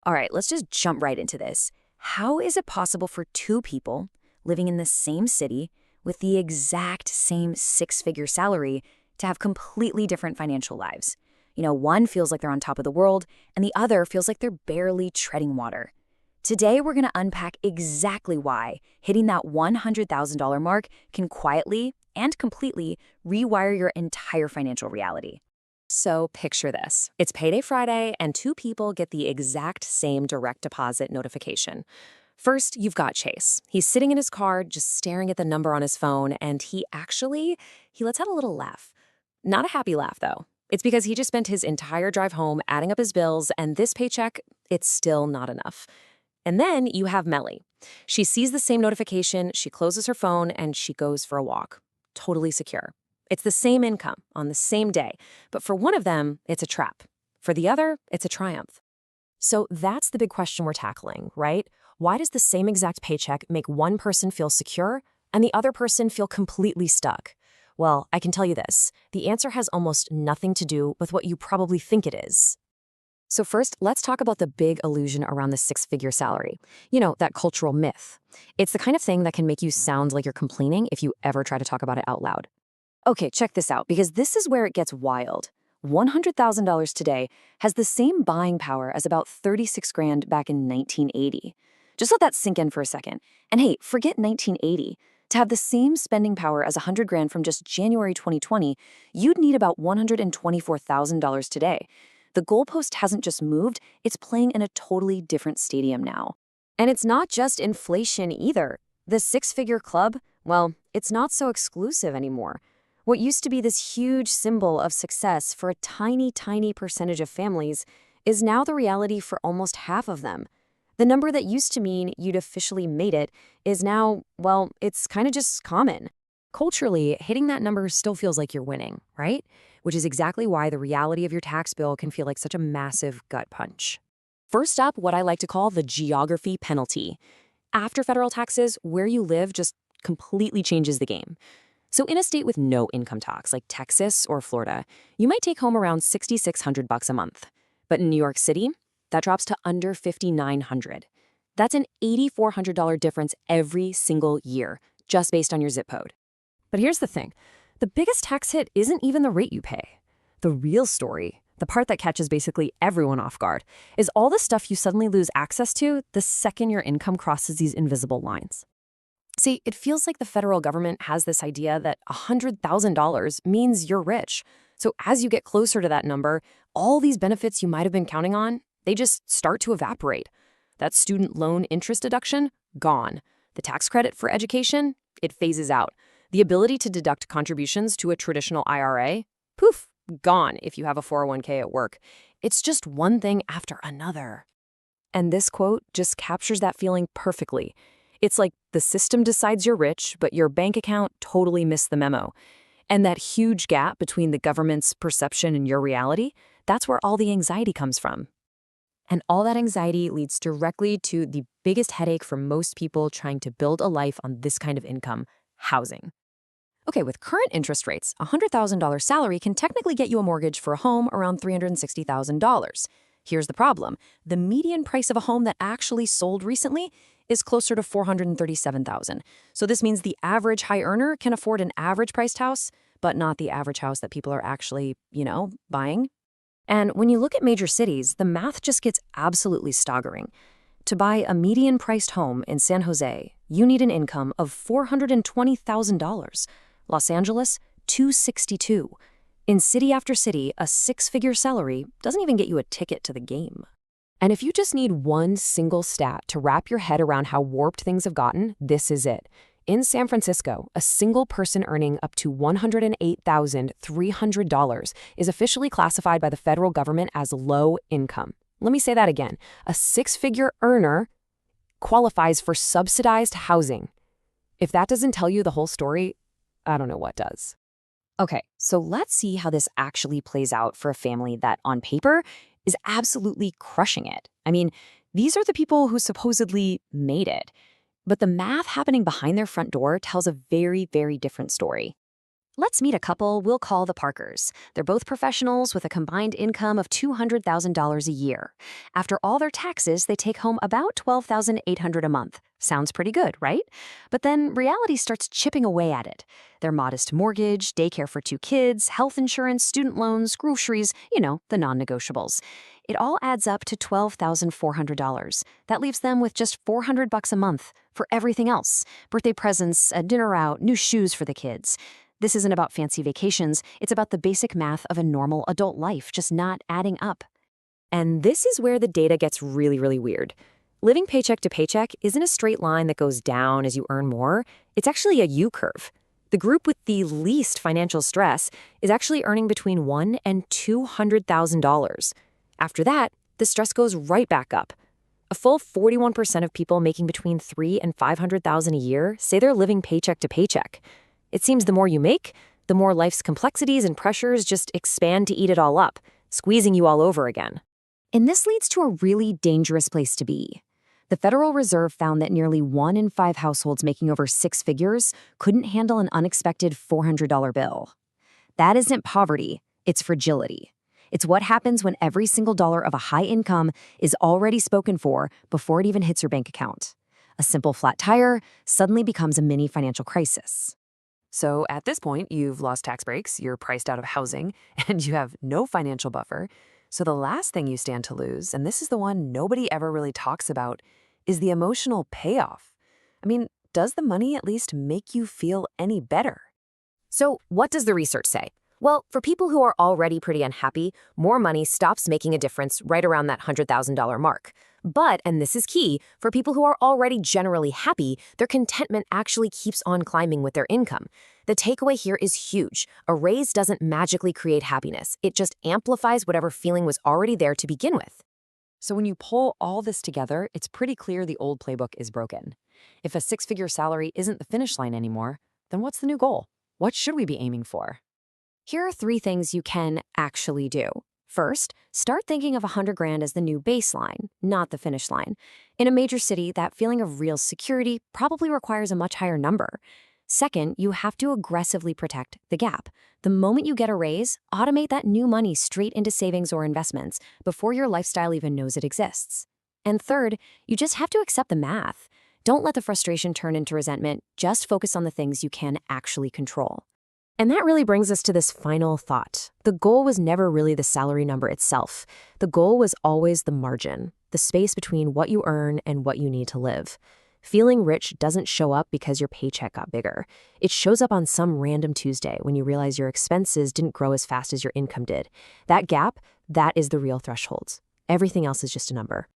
All right, let's just jump right into this. How is it possible for two people living in the same city with the exact same six-figure salary to have completely different financial lives? One feels like they're on top of the world, and the other feels like they're barely treading water. Today, we're going to unpack exactly why hitting that $100,000 mark can quietly and completely rewire your entire financial reality. So picture this. It's payday Friday, and two people get the exact same direct deposit notification. First, you've got Chase. He's sitting in his car, just staring at the number on his phone, and he lets out a little laugh. Not a happy laugh, though. It's because he just spent his entire drive home adding up his bills, and this paycheck, it's still not enough. And then you have Melly. She sees the same notification, she closes her phone, and she goes for a walk. Totally secure. It's the same income on the same day, but for one of them, it's a trap. For the other, it's a triumph. So that's the big question we're tackling, right? Why does the same exact paycheck make one person feel secure and the other person feel completely stuck? Well, I can tell you this. The answer has almost nothing to do with what you probably think it is. So first, let's talk about the big illusion around the six-figure salary. That cultural myth. It's the kind of thing that can make you sound like you're complaining if you ever try to talk about it out loud. Okay, check this out, because this is where it gets wild. $100,000 today has the same buying power as about 36 grand back in 1980. Just let that sink in for a second. And hey, forget 1980. To have the same spending power as 100 grand from just January 2020, you'd need about $124,000 today. The goalpost hasn't just moved, it's playing in a totally different stadium now. And it's not just inflation either. The six-figure club, well, it's not so exclusive anymore. What used to be this huge symbol of success for a tiny, tiny percentage of families is now the reality for almost half of them. The number that used to mean you'd officially made it is now, well, it's kind of just common. Culturally, hitting that number still feels like you're winning, right? Which is exactly why the reality of your tax bill can feel like such a massive gut punch. First up, what I like to call the geography penalty. After federal taxes, where you live just completely changes the game. So in a state with no income tax, like Texas or Florida, you might take home around $6,600 a month. But in New York City, that drops to under $5,900. That's an $8,400 difference every single year, just based on your zip code. But here's the thing. The biggest tax hit isn't even the rate you pay. The real story, the part that catches basically everyone off guard, is all the stuff you suddenly lose access to the second your income crosses these invisible lines. See, it feels like the federal government has this idea that $100,000 means you're rich. So as you get closer to that number, all these benefits you might have been counting on, they just start to evaporate. That student loan interest deduction, gone. The tax credit for education, it phases out. The ability to deduct contributions to a traditional IRA, poof, gone if you have a 401k at work. It's just one thing after another. And this quote just captures that feeling perfectly. It's like the system decides you're rich, but your bank account totally missed the memo. And that huge gap between the government's perception and your reality, that's where all the anxiety comes from. And all that anxiety leads directly to the biggest headache for most people trying to build a life on this kind of income, housing. Okay, with current interest rates, a $100,000 salary can technically get you a mortgage for a home around $360,000. Here's the problem. The median price of a home that actually sold recently is closer to $437,000. So this means the average high earner can afford an average priced house, but not the average house that people are actually, buying. And when you look at major cities, the math just gets absolutely staggering. To buy a median priced home in San Jose, you need an income of $420,000. Los Angeles, $262,000. In city after city, a six-figure salary doesn't even get you a ticket to the game. And if you just need one single stat to wrap your head around how warped things have gotten, this is it. In San Francisco, a single person earning up to $108,300 is officially classified by the federal government as low income. Let me say that again. A six-figure earner qualifies for subsidized housing. If that doesn't tell you the whole story, I don't know what does. Okay, so let's see how this actually plays out for a family that, on paper, is absolutely crushing it. I mean, these are the people who supposedly made it. But the math happening behind their front door tells a very, very different story. Let's meet a couple we'll call the Parkers. They're both professionals with a combined income of $200,000 a year. After all their taxes, they take home about $12,800 a month. Sounds pretty good, right? But then reality starts chipping away at it. Their modest mortgage, daycare for 2 kids, health insurance, student loans, groceries, the non-negotiables. It all adds up to $12,400. That leaves them with just $400 a month for everything else. Birthday presents, a dinner out, new shoes for the kids. This isn't about fancy vacations, it's about the basic math of a normal adult life just not adding up. And this is where the data gets really, really weird. Living paycheck to paycheck isn't a straight line that goes down as you earn more. It's actually a U-curve. The group with the least financial stress is actually earning between $100,000 and $200,000. After that, the stress goes right back up. A full 41% of people making between $300,000 and $500,000 a year say they're living paycheck to paycheck. It seems the more you make, the more life's complexities and pressures just expand to eat it all up, squeezing you all over again. And this leads to a really dangerous place to be. The Federal Reserve found that nearly 1 in 5 households making over 6 figures couldn't handle an unexpected $400 bill. That isn't poverty, it's fragility. It's what happens when every single dollar of a high income is already spoken for before it even hits your bank account. A simple flat tire suddenly becomes a mini financial crisis. So at this point, you've lost tax breaks, you're priced out of housing, and you have no financial buffer. So the last thing you stand to lose, and this is the one nobody ever really talks about, is the emotional payoff. I mean, does the money at least make you feel any better? So what does the research say? Well, for people who are already pretty unhappy, more money stops making a difference right around that $100,000 mark. But, and this is key, for people who are already generally happy, their contentment actually keeps on climbing with their income. The takeaway here is huge. A raise doesn't magically create happiness. It just amplifies whatever feeling was already there to begin with. So when you pull all this together, it's pretty clear the old playbook is broken. If a 6-figure salary isn't the finish line anymore, then what's the new goal? What should we be aiming for? Here are 3 things you can actually do. First, start thinking of $100,000 as the new baseline, not the finish line. In a major city, that feeling of real security probably requires a much higher number. Second, you have to aggressively protect the gap. The moment you get a raise, automate that new money straight into savings or investments before your lifestyle even knows it exists. And third, you just have to accept the math. Don't let the frustration turn into resentment. Just focus on the things you can actually control. And that really brings us to this final thought. The goal was never really the salary number itself. The goal was always the margin, the space between what you earn and what you need to live. Feeling rich doesn't show up because your paycheck got bigger. It shows up on some random Tuesday when you realize your expenses didn't grow as fast as your income did. That gap, that is the real threshold. Everything else is just a number.